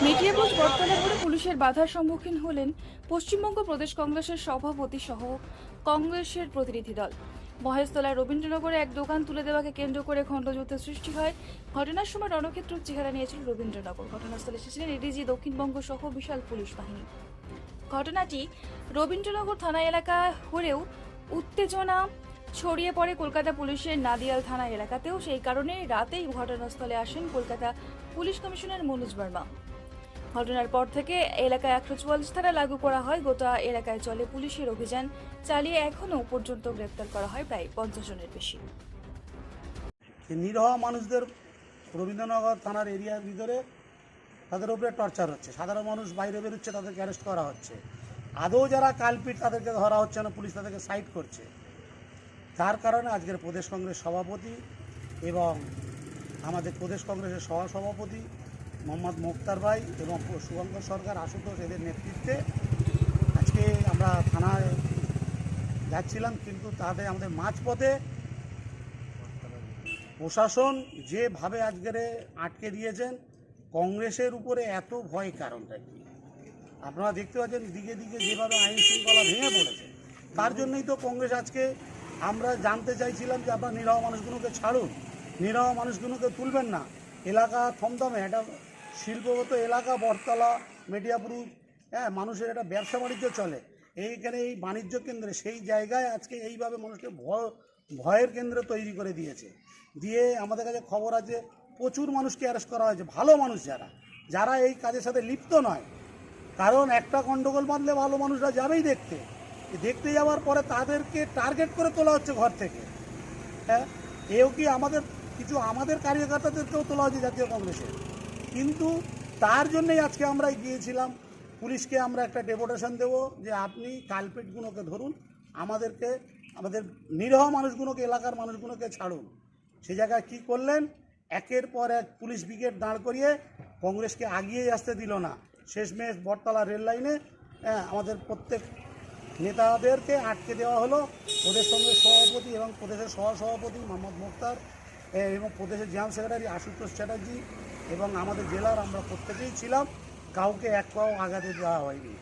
মেটিয়াগঞ্জ বটতলা মোড়ে পুলিশের বাধার সম্মুখীন হলেন পশ্চিমবঙ্গ প্রদেশ কংগ্রেসের সভাপতি সহ কংগ্রেসের প্রতিনিধি দল। মহেশতলার রবীন্দ্রনগরে এক দোকান তুলে দেওয়াকে কেন্দ্র করে খণ্ডযুদ্ধের সৃষ্টি হয়। ঘটনার সময় রণক্ষেত্র চেহারা নিয়েছিল রবীন্দ্রনগর। ঘটনাস্থলে এসেছিলেন এডিজি দক্ষিণবঙ্গ সহ বিশাল পুলিশ বাহিনী। ঘটনাটি রবীন্দ্রনগর থানা এলাকা হলেও উত্তেজনা ছড়িয়ে পড়ে কলকাতা পুলিশের নাদিয়াল থানা এলাকাতেও। সেই কারণে রাতেই ঘটনাস্থলে আসেন কলকাতা পুলিশ কমিশনার মনোজ বর্মা। ঘটনার পর থেকে এলাকায় 144 ধারা লাগু করা হয়। গোটা এলাকায় চলে পুলিশের অভিযান চালিয়ে এখনো পর্যন্ত গ্রেপ্তার করা হয় প্রায় 50 জনের বেশি। নিরহ মানুষদের রবীন্দ্রনগর থানার এরিয়ার ভিতরে তাদের উপরে টর্চার হচ্ছে, সাধারণ মানুষ বাইরে বেরোচ্ছে, তাদেরকে অ্যারেস্ট করা হচ্ছে। আদৌ যারা কালপিট তাদেরকে ধরা হচ্ছে না, পুলিশ তাদেরকে সাইড করছে। তার কারণে আজকের প্রদেশ কংগ্রেস সভাপতি এবং আমাদের প্রদেশ কংগ্রেসের সহসভাপতি মোহাম্মদ মুক্তার ভাই এবং শুভঙ্কর সরকার, আশুতোষ, এদের নেতৃত্বে আজকে আমরা থানায় যাচ্ছিলাম। কিন্তু আমাদের মাঝপথে প্রশাসন যেভাবে আজকের আটকে দিয়েছেন, কংগ্রেসের উপরে এত ভয় কারণটা কি আপনারা দেখতে পাচ্ছেন। দিকে দিকে যেভাবে আইন শৃঙ্খলা ভেঙে পড়েছে, তার জন্যই তো কংগ্রেস আজকে আমরা জানতে চাইছিলাম যে আপনারা নিরহ মানুষগুলোকে ছাড়ুন, নিরহ মানুষগুলোকে তুলবেন না। এলাকা থমথমে, একটা শিল্পগত এলাকা, বটতলা, মেটিয়াপুর, মানুষের একটা ব্যবসা বাণিজ্য চলে এইখানে, এই বাণিজ্য কেন্দ্রে, সেই জায়গায় আজকে এইভাবে মানুষকে ভয়ের কেন্দ্র তৈরি করে দিয়েছে। দিয়ে আমাদের কাছে খবর আছে প্রচুর মানুষকে অ্যারেস্ট করা হয়েছে, ভালো মানুষ যারা এই কাজের সাথে লিপ্ত নয়। কারণ একটা গন্ডগোল বাঁধলে ভালো মানুষরা যাবেই দেখতে যাওয়ার পরে তাদেরকে টার্গেট করে তোলা হচ্ছে ঘর থেকে। এও কি আমাদের কার্যকর্তাদেরকেও তোলা হচ্ছে জাতীয় কংগ্রেসের। কিন্তু তার জন্যই আজকে আমরা গিয়েছিলাম পুলিশকে, আমরা একটা ডেপুটেশন দেব যে আপনি কালপিটগুলোকে ধরুন, আমাদের নিরহ মানুষগুলোকে, এলাকার মানুষগুলোকে ছাড়ুন। সে জায়গায় কী করলেন, একের পর এক পুলিশ ব্রিগেড দাঁড় করিয়ে কংগ্রেসকে আগিয়ে আসতে দিল না। শেষমেশ বটতলা রেল লাইনে আমাদের প্রত্যেক নেতাদেরকে আটকে দেওয়া হলো। প্রদেশ কংগ্রেস সভাপতি এবং প্রদেশের সহসভাপতি মোহাম্মদ মুক্তার এবং প্রদেশের জেনারেল সেক্রেটারি আশুতোষ চ্যাটার্জি এবং আমাদের জেলার আমরা প্রত্যেকেই ছিলাম। কাউকে এক পাও আগাতে দেওয়া হয়নি।